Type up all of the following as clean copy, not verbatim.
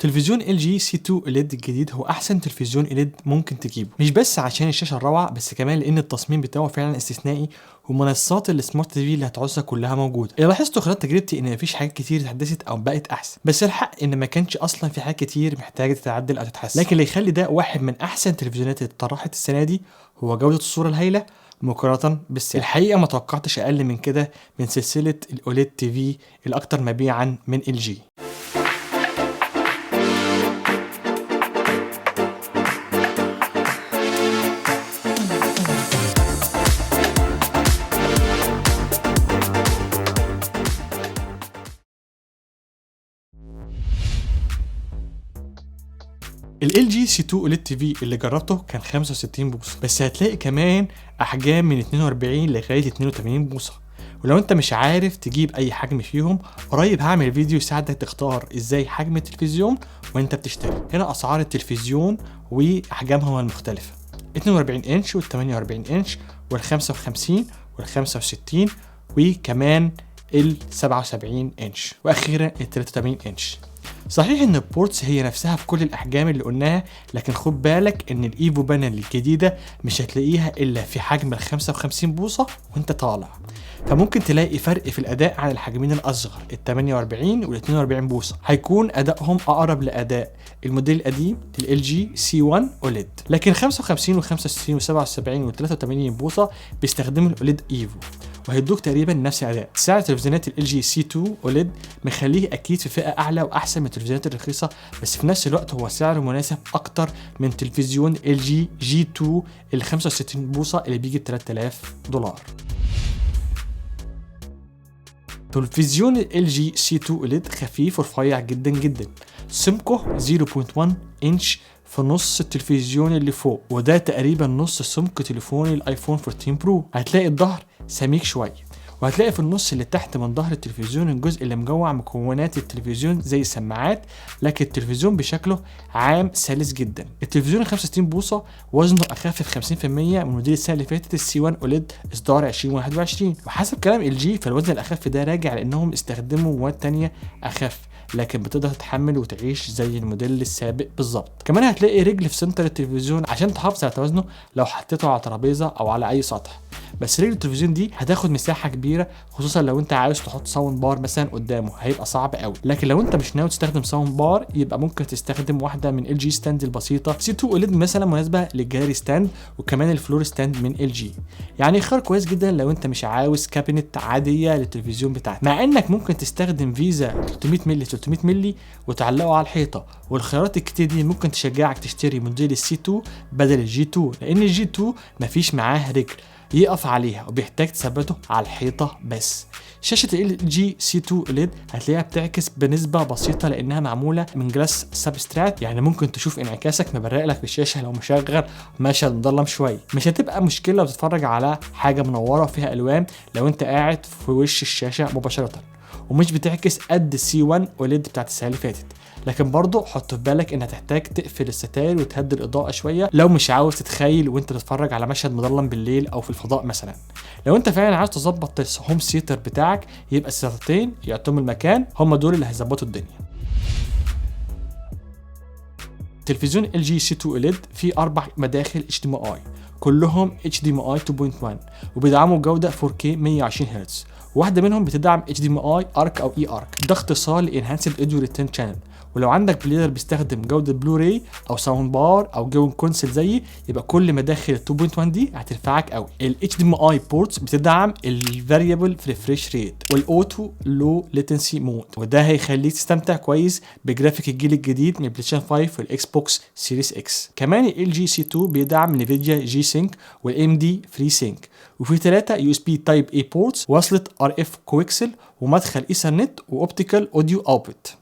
تلفزيون ال جي سي 2 اوليد الجديد هو احسن تلفزيون اوليد ممكن تجيبه، مش بس عشان الشاشه الروعه، بس كمان لان التصميم بتاعه فعلا استثنائي، ومنصات السمارت تي في اللي هتعوزها كلها موجوده. اللي لاحظته خلال تجربتي ان مفيش حاجات كتير اتحدثت او بقت احسن، بس الحق ان ما كانش اصلا في حاجات كتير محتاجه تتعدل او تتحسن. لكن اللي يخلي ده واحد من احسن تلفزيونات اللي اتطرحت السنه دي هو جوده الصوره الهائله مقارنه بالسعر. الحقيقه ما توقعتش اقل من كده من سلسله الاوليد تي في الاكثر مبيعا من ال جي. ال جي سي 2 OLED TV اللي جربته كان 65 بوصة، بس هتلاقي كمان احجام من 42 لغاية 82 بوصة. ولو انت مش عارف تجيب اي حجم فيهم، قريب هعمل فيديو يساعدك تختار ازاي حجم التلفزيون وانت بتشتري. هنا اسعار التلفزيون واحجامهم المختلفة: 42 انش وال 48 انش وال 55 وال 65 وكمان ال 77 انش واخيرا ال 83 انش. صحيح ان البورتس هي نفسها في كل الاحجام اللي قلناها، لكن خد بالك ان الايفو بانل الجديده مش هتلاقيها الا في حجم ال 55 بوصه وانت طالع، فممكن تلاقي فرق في الاداء عن الحجمين الاصغر ال 48 وال 42 بوصه. هيكون ادائهم اقرب لاداء الموديل القديم ال جي سي 1 اوليد، لكن 55 و65 و77 و83 بوصه بيستخدموا الاوليد ايفو وهيدوك تقريبا نفس الاداء. سعر تلفزيونات ال جي سي 2 اوليد مخليه اكيد في فئه اعلى واحسن من التلفزيونات الرخيصه، بس في نفس الوقت هو سعره مناسب اكتر من تلفزيون ال جي 2 ال 65 بوصه اللي بيجي ب $3000. تلفزيون ال جي سي 2 اوليد خفيف ورفيع جدا جدا، سمكه 0.1 انش في نص التلفزيون اللي فوق، وده تقريبا نص سمك تليفون الايفون 14 برو. هتلاقي الظهر سميك شويه، وهتلاقي في النص اللي تحت من ظهر التلفزيون الجزء اللي مجوع مكونات التلفزيون زي السماعات، لكن التلفزيون بشكله عام سلس جدا. التلفزيون 65 بوصه وزنه اخف ب 50% من موديل السنه اللي فاتت السي 1 اوليد اصدار 2021، وحسب كلام ال جي فالوزن الاخف ده راجع لانهم استخدموا مواد تانية اخف لكن بتقدر تتحمل وتعيش زي الموديل السابق بالظبط. كمان هتلاقي رجل في سنتر التلفزيون عشان تحافظ على توازنه لو حطيته على ترابيزه او على اي سطح، بس رجل التلفزيون دي هتاخد مساحه كبيره، خصوصا لو انت عاوز تحط ساوند بار مثلا قدامه هيبقى صعب قوي. لكن لو انت مش ناوي تستخدم ساوند بار يبقى ممكن تستخدم واحده من ال جي ستاند البسيطه سي 2 اوليد مثلا مناسبه للجاليري ستاند وكمان الفلور ستاند من ال جي، يعني خيار كويس جدا لو انت مش عاوز كابينت عاديه للتلفزيون بتاعك، مع انك ممكن تستخدم فيزا 300 مللي 300 مللي وتعلقه على الحيطه. والخيارات الكتير دي ممكن تشجعك تشتري موديل السي 2 بدل الجي 2، لان الجي 2 مفيش معاه رجل يقف عليها وبيحتاج تثبته على الحيطه بس. شاشه ال جي سي 2 اوليد هتلاقيها بتعكس بنسبه بسيطه لانها معموله من جلاس سبسترات، يعني ممكن تشوف انعكاسك مبرق لك في الشاشه لو مشغل مشهد مظلم شويه. مش هتبقى مشكله لو بتتفرج على حاجه منوره وفيها الوان لو انت قاعد في وش الشاشه مباشره، ومش بتعكس قد السي 1 اوليد بتاعت السنه اللي فاتت، لكن برضه حط في بالك ان هتحتاج تقفل الستاير وتهدي الاضاءه شويه لو مش عاوز تتخيل وانت بتتفرج على مشهد مظلم بالليل او في الفضاء مثلا. لو انت فعلا عاوز تظبط الهوم سيتر بتاعك يبقى السيطرتين يعطوهم المكان هم دول اللي هيظبطوا الدنيا. تلفزيون ال جي سي 2 اوليد فيه 4 مداخل HDMI كلهم HDMI 2.1 وبيدعموا جوده 4K 120 هرتز، واحده منهم بتدعم HDMI ARC او EARC، ده اختصار لانهانسد اوديو ريتين شانل. ولو عندك بلاير بيستخدم جوده بلوراي او ساوند بار او جوين كونسول زيي يبقى كل مداخل 2.1 دي هتنفعك قوي. ال HDMI بورتس بتدعم الفاريبل ريفريش ريت والاوتو لو ليتنسي مود، وده هيخليك تستمتع كويس بجرافيك الجيل الجديد من بلايستيشن 5 والاكس بوكس سيريس اكس. كمان ال جي سي 2 بيدعم نيفيديا جي سينك والام دي فري سينك، وفي 3 يو اس بي تايب اي بورتس، وصلة ار اف كويكسل ومدخل ايثرنت واوبتيكال اوديو اوتبوت.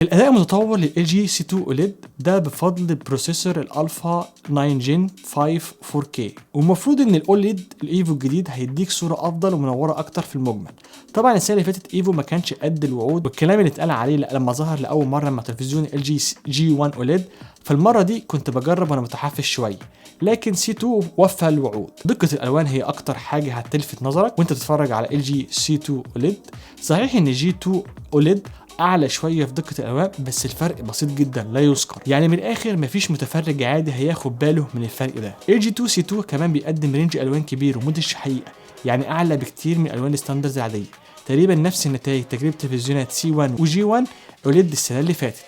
الاداء المتطور لل جي سي 2 اوليد ده بفضل بروسيسور الالفا 9 جين 5 4K، والمفروض ان الاوليد الايفو الجديد هيديك صوره افضل ومنوره اكتر في المجمل. طبعا السنه اللي فاتت ايفو ما كانش قد الوعود والكلام اللي اتقال عليه لما ظهر لاول مره مع تلفزيون ال جي 1 اوليد، فالمره دي كنت بجرب وانا متحفز شويه، لكن سي 2 وفى الوعود. دقه الالوان هي اكتر حاجه هتلفت نظرك وانت بتتفرج على ال جي سي 2 اوليد. صحيح ان جي 2 اوليد اعلى شويه في دقه الالوان، بس الفرق بسيط جدا لا يذكر. يعني من الاخر مفيش متفرج عادي هياخد باله من الفرق ده. LG2C2 كمان بيقدم رينج الوان كبير ومدهش حقيقه، يعني اعلى بكتير من الوان الستاندرز العاديه. تقريبا نفس النتائج تجربه تلفزيونات C1 وG1 OLED السنه اللي فاتت.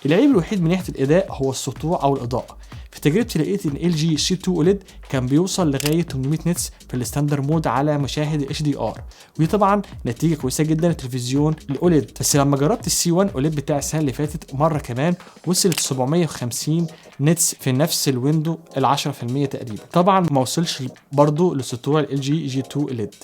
العيب الوحيد من ناحيه الاداء هو السطوع او الاضاءه. في تجربتي لقيت ان LG C2 OLED كان بيوصل لغايه 800 نتس في الستاندر مود على مشاهد HDR، ودي طبعا نتيجه كويسه جدا للتلفزيون الاوليد. بس لما جربت C1 OLED بتاع السنه اللي فاتت مره كمان وصلت 750 نتس في نفس الويندو ال 10% تقريبا. طبعا ما وصلش برضه لسطوع LG G2 OLED.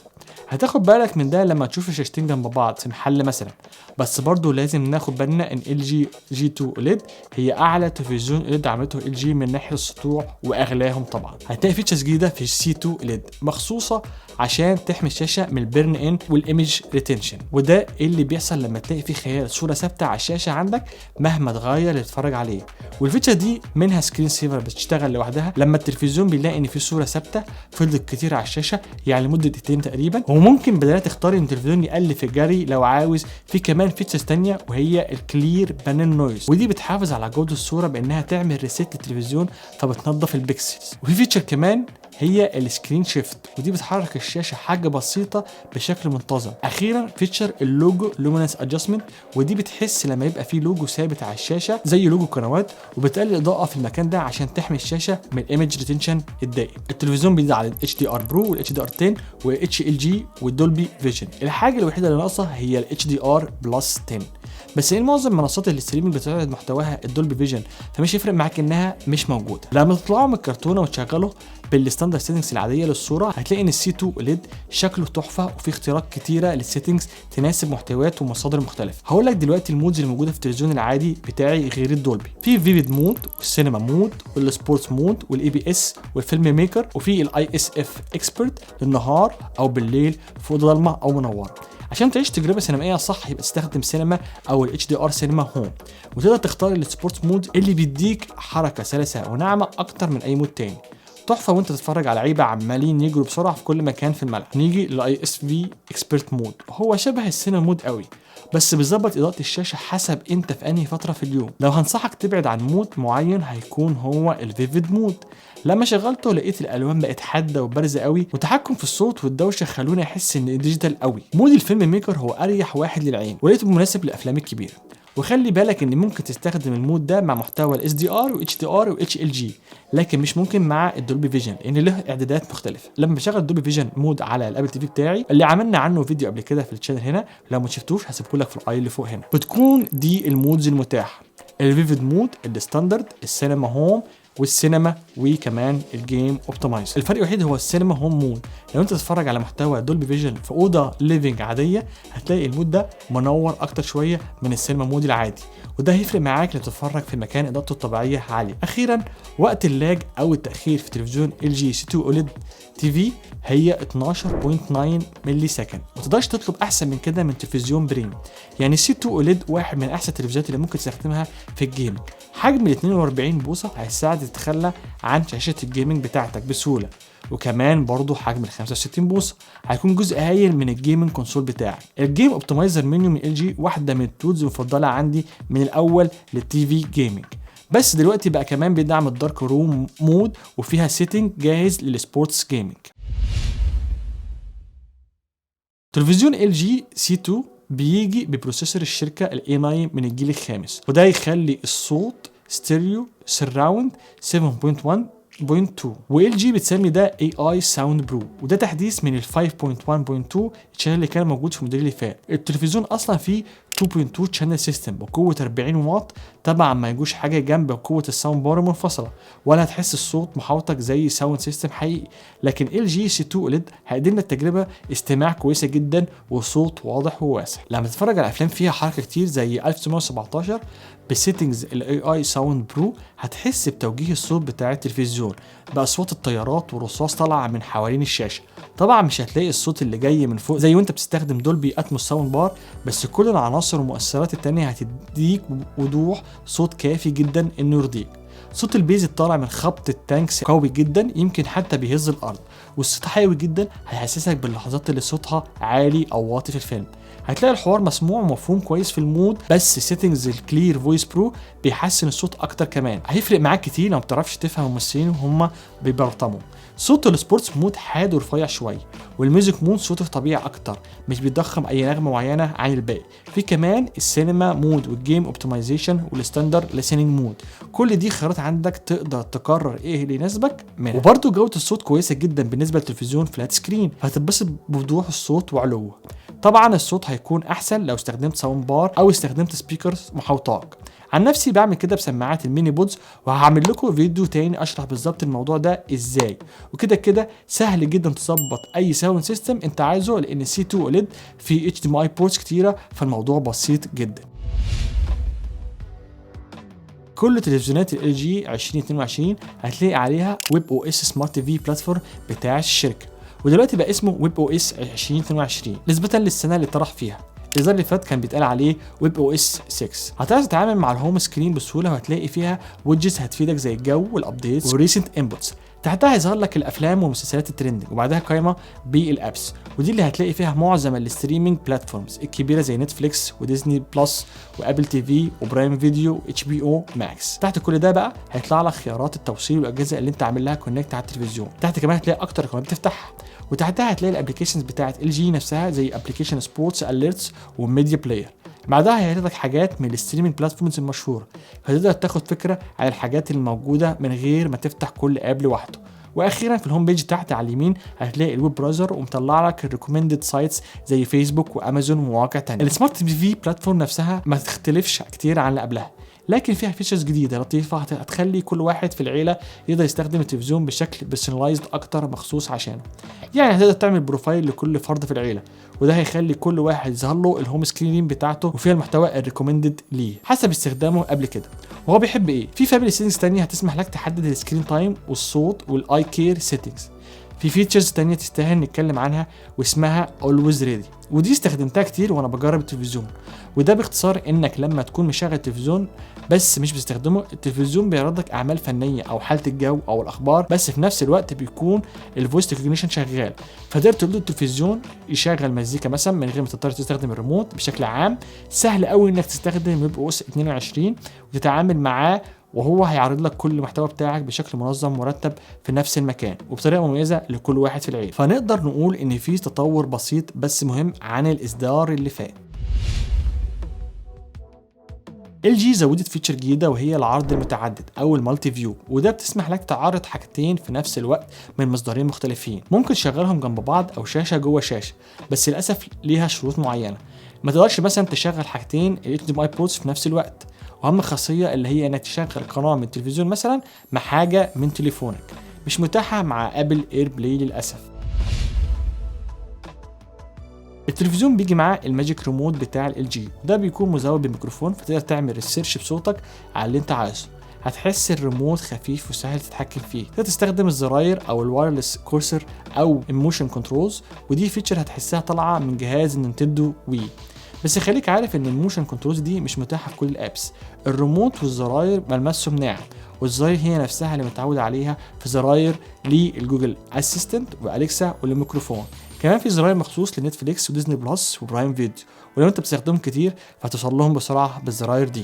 هتاخد بالك من ده لما تشوف الشاشتين جنب بعض في محل مثلا، بس برضو لازم ناخد بالنا ان LG G2 OLED هي اعلى تلفزيون OLED عملته LG من ناحيه السطوع واغلاهم طبعا. هتلاقي فيتشرز جديده في C2 OLED مخصوصه عشان تحمي الشاشه من البيرن ان والايمج ريتنشن، وده اللي بيحصل لما تلاقي في خيال صوره ثابته على الشاشه عندك مهما تغير اللي تتفرج عليه. والفيتشر دي منها سكرين سيفر بتشتغل لوحدها لما التلفزيون بيلاقي ان في صوره ثابته فضلت كتير على الشاشه، يعني لمده دقيقتين تقريبا. وممكن بدل تختار ان التلفزيون يقلل في الجري لو عاوز. في كمان فيتشرز تانية وهي الكلير بانل نويز، ودي بتحافظ على جوده الصوره بانها تعمل ريسيت للتلفزيون فبتنظف البكسلز. وفي فيتشر كمان هي السكرين شيفت، ودي بتحرك الشاشه حاجه بسيطه بشكل منتظم. اخيرا فيتشر اللوجو لومينس ادجستمنت، ودي بتحس لما يبقى في لوجو ثابت على الشاشه زي لوجو قنوات، وبتقلل الاضاءه في المكان ده عشان تحمي الشاشه من الايمج ريتنشن الدائم. التلفزيون بيدعم على HDR برو والHDR 10 وHLG والدولبي فيجن. الحاجه الوحيده اللي ناقصه هي الHDR بلس 10، بس ان معظم منصات الاستريمنج بتعرض محتواها الدولبي فيجن، فمش يفرق معاك انها مش موجوده. لما تطلعوا من الكرتونه وتشغله بالستاندرد سيتنجز العاديه للصوره هتلاقي ان C2 OLED شكله تحفه وفي اختيارات كتيره للسيتنجز تناسب محتويات ومصادر مختلفه. هقول لك دلوقتي المودز اللي موجوده في التلفزيون العادي بتاعي غير الدولبي. في فيفيد مود والسينما مود والسبورتس مود والABS والفيلم ميكر، وفي ISF اكسبرت للنهار او بالليل في اوضه ضلمه او منوره. عشان تعيش تجربه سينمائيه صح يبقى تستخدم سينما او HDR سينما هوم، وتقدر تختار السبورتس مود اللي بيديك حركه سلسه وناعمه اكتر من اي مود تاني. تحفه وانت تتفرج على لعيبه عمالين يجروا بسرعه في كل مكان في الملعب. نيجي للISV اكسبرت مود، هو شبه السينما مود قوي بس بيظبط اضاءه الشاشه حسب انت في انهي فتره في اليوم. لو هنصحك تبعد عن مود معين هيكون هو الفيفيد مود. لما شغلته لقيت الالوان بقت حاده وبارزه قوي، وتحكم في الصوت والدوشه خلوني احس ان ديجيتال قوي. مود الفيلم ميكر هو اريح واحد للعين ولقيته مناسب للافلام الكبيره. وخلي بالك ان ممكن تستخدم المود ده مع محتوى ال SDR و HDR و HLG، لكن مش ممكن مع الدولبي فيجن لان له اعدادات مختلفه. لما بشغل الدولبي فيجن مود على الابل تي في بتاعي اللي عملنا عنه فيديو قبل كده في الشانل هنا، لو ما شفتوش هسيبه لك في الاي اللي فوق هنا، بتكون دي المودز المتاحه: الفيفيد مود، الستاندرد، السينما هوم والسينما، وكمان الجيم اوبتمايزر. الفرق الوحيد هو السينما هوم مود. لو انت تتفرج على محتوى دولبي فيجن في اوضه ليفنج عاديه هتلاقي المود ده منور اكتر شويه من السينما مود العادي، وده هيفرق معاك لو تتفرج في مكان اضاءته الطبيعيه عاليه. اخيرا وقت اللاج او التاخير في تلفزيون LG C2 OLED TV هي 12.9 ملي سكند، ما تقدرش تطلب احسن من كده من تلفزيون بريم. يعني C2 OLED واحد من احسن التلفزيونات اللي ممكن تستخدمها في الجيمنج. حجم ال 42 بوصه هيساعد تتخلى عن شاشه الجيمنج بتاعتك بسهوله، وكمان برضو حجم ال 65 بوصه هيكون جزء هايل من الجيمنج كونسول بتاعك. الجيم اوبتمايزر منيو من LG واحده من التولز المفضله عندي من الاول للتي في جيمنج، بس دلوقتي بقى كمان بيدعم الدارك روم مود وفيها سيتنج جاهز للسبورتس جيمنج. تلفزيون LG C2 بيجي ببروسيسور الشركه ال A9 من الجيل الخامس، وده يخلي الصوت ستيريو سراوند 7.1.2، وLG بتسمي ده AI Sound Pro، وده تحديث من ال 5.1.2 الشانل اللي كان موجود في الموديل اللي فات. التلفزيون اصلا فيه 2.2 شانل سيستم بقوه 40 واط، طبعا ما يجوش حاجه جنب قوه الساوند بار منفصله، ولا هتحس الصوت محاوطك زي ساوند سيستم حقيقي. لكن LG C2 OLED هيقدم لك تجربه استماع كويسه جدا وصوت واضح وواسع. لما تتفرج على افلام فيها حركه كتير زي 1917 بسيتنجز ال AI Sound Pro هتحس بتوجيه الصوت بتاع التلفزيون باصوات الطيارات والرصاص طالعه من حوالين الشاشه. طبعا مش هتلاقي الصوت اللي جاي من فوق زي وانت بتستخدم دولبي اتموس ساوند بار، بس كل العناصر والمؤثرات التانية هتديك وضوح صوت كافي جدا انه يرضيك. صوت البيز الطالع من خبط التانكس قوي جدا يمكن حتى بيهز الارض، والصوت حيوي جدا هيحسسك باللحظات اللي صوتها عالي او واطي في الفيلم. هتلاقي الحوار مسموع ومفهوم كويس في المود، بس سيتنجز الكلير فويس برو بيحسن الصوت اكتر كمان. هيفرق معاك كتير لو ما بتعرفش تفهم الممثلين وهم بيبرطموا. صوت السبورتس مود حاد ورفيع شويه، والميوزك مود صوته طبيعي اكتر، مش بيضخم اي نغمه معينه عن الباقي. في كمان السينما مود والجيم اوبتمايزيشن والستاندر ليسننج مود، كل دي خيارات عندك تقدر تقرر ايه اللي يناسبك منها. وبرده جوده الصوت كويسه جدا بالنسبه للتلفزيون فلات سكرين، هتتبسط بوضوح الصوت وعلوه. طبعا الصوت هيكون احسن لو استخدمت ساوند بار او استخدمت سبيكرز محوطاك. عن نفسي بعمل كده بسماعات الميني بودز، وهعمل لكم فيديو تاني اشرح بالظبط الموضوع ده ازاي. وكده كده سهل جدا تظبط اي ساوند سيستم انت عايزه، لان سي 2 اوليد في HDMI بورتس كتيره، فالموضوع بسيط جدا. كل تلفزيونات ال LG 2022 هتلاقي عليها ويب او اس سمارت في بلاتفورم بتاع الشركه، ودلوقتي بقى اسمه ويب او اس 2022 نسبه للسنه اللي طرح فيها. الإصدار اللي فات كان بيتقال عليه ويب او اس 6. هتعرف تتعامل مع الهوم سكرين بسهوله، وهتلاقي فيها ويدجز هتفيدك زي الجو والابديتس وريسنت انبوتس. تحتها هيظهر لك الافلام والمسلسلات الترندنج، وبعدها قائمه بالابس، ودي اللي هتلاقي فيها معظم الستريمينج بلاتفورمز الكبيره زي نتفليكس وديزني بلس وابل تي في وبرايم فيديو HBO ماكس. تحت كل ده بقى هيطلع لك خيارات التوصيل والاجهزه اللي انت عامل لها كونكت على التلفزيون. تحت كمان هتلاقي اكتر قنوات بتفتحها، وتحتها هتلاقي الابلكيشنز بتاعه LG نفسها زي ابلكيشن سبورتس اليرتس وميديا بلاير. بعدها هيعرض حاجات من الستريمينج بلاتفورمز المشهوره، فتقدر تاخد فكره عن الحاجات الموجوده من غير ما تفتح كل اب لوحده. واخيرا في الهوم بيج تحت على اليمين هتلاقي الويب براوزر، ومطلع لك الريكومندد سايتس زي فيسبوك وامازون ومواقع تانية. السمارت في بلاتفورم نفسها ما تختلفش كتير عن اللي قبلها، لكن فيها فيتشرز جديده لطيفه هتخلي كل واحد في العيله يقدر يستخدم التلفزيون بشكل بيرسونلايزد اكتر مخصوص عشانه. يعني هتقدر تعمل بروفايل لكل فرد في العيله، وده هيخلي كل واحد يظهر له الهوم سكرين بتاعته وفيها المحتوى الريكومندد ليه حسب استخدامه قبل كده وهو بيحب ايه. في فاميلي سيتنجز ثانيه هتسمح لك تحدد السكرين تايم والصوت والاي كير سيتنجز. في فيتشرز تانية تستاهل نتكلم عنها واسمها Always Ready، ودي استخدمتها كتير وانا بجرب التلفزيون. وده باختصار انك لما تكون مشغل التلفزيون بس مش بتستخدمه، التلفزيون بيعرض لك اعمال فنيه او حاله الجو او الاخبار، بس في نفس الوقت بيكون الفويس ريكوجنيشن شغال، فتقدر تقول التلفزيون يشغل مزيكا مثلا من غير ما تضطر تستخدم الريموت. بشكل عام سهل قوي انك تستخدم ويب او اس 22 وتتعامل معاه، وهو هيعرض لك كل المحتوى بتاعك بشكل منظم مرتب في نفس المكان وبطريقه مميزه لكل واحد في العيله. فنقدر نقول ان في تطور بسيط بس مهم عن الاصدار اللي فات. LG زودت فيتشر جديده وهي العرض المتعدد او المالتي فيو، وده بتسمح لك تعرض حاجتين في نفس الوقت من مصدرين مختلفين. ممكن تشغلهم جنب بعض او شاشه جوه شاشه، بس للاسف ليها شروط معينه. ما تقدرش مثلا تشغل حاجتين HDMI بورتس في نفس الوقت، واهم خاصيه اللي هي انك تشغل قناه من التلفزيون مثلا مع حاجه من تليفونك، مش متاحه مع ابل اير بلاي للاسف. التلفزيون بيجي معاه الماجيك ريموت بتاع LG، ده بيكون مزود بميكروفون، فتقدر تعمل ريسيرش بصوتك على اللي انت عايزه. هتحس الريموت خفيف وسهل تتحكم فيه، تقدر تستخدم الزراير او الوايرلس كورسر او الموشن كنترولز، ودي فيتشر هتحسها طالعه من جهاز النينتندو وي. بس خليك عارف ان الموشن كنترولز دي مش متاحه في كل الابس. الريموت والزراير ملمسهم ناعم، والزراير هي نفسها اللي متعود عليها في زراير للجوجل اسيستنت واليكسا والميكروفون. كمان في زراير مخصوص لنتفليكس وديزني بلس وبرايم فيديو، ولو انت بتستخدمهم كتير فهتوصل لهم بسرعه بالزراير دي.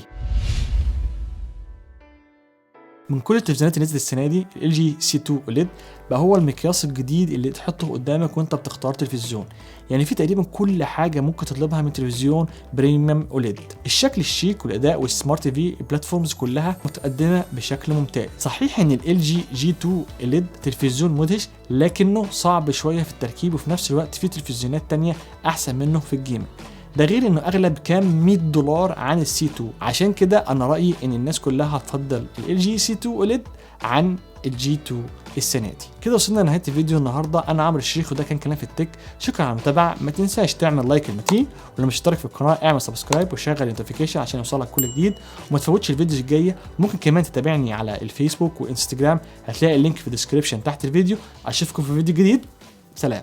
من كل التلفزيونات اللي نزلت السنه دي LG C2 OLED بقى هو المقياس الجديد اللي تحطه قدامك وانت بتختار تلفزيون. يعني في تقريبا كل حاجه ممكن تطلبها من تلفزيون بريميوم OLED. الشكل الشيك والاداء والسمارت في البلاتفورمز كلها متقدمه بشكل ممتاز. صحيح ان LG G2 OLED تلفزيون مدهش، لكنه صعب شويه في التركيب، وفي نفس الوقت في تلفزيونات تانية احسن منه في الجيمنج. ده غير انه اغلب كام $100 عن السي 2. عشان كده انا رايي ان الناس كلها هتفضل ال LG C2 OLED عن الجي 2 السنه دي. كده وصلنا لنهايه الفيديو النهارده. انا عمرو الشيخ وده كان كلام في التك. شكرا على المتابعه، ما تنساش تعمل لايك المتين، ولو مش مشترك في القناه اعمل سبسكرايب وشغل النوتيفيكيشن عشان يوصلك كل جديد، وما تفوتش الفيديوز الجايه. ممكن كمان تتابعني على الفيسبوك وانستجرام، هتلاقي اللينك في الديسكربشن تحت الفيديو. اشوفكم في فيديو جديد، سلام.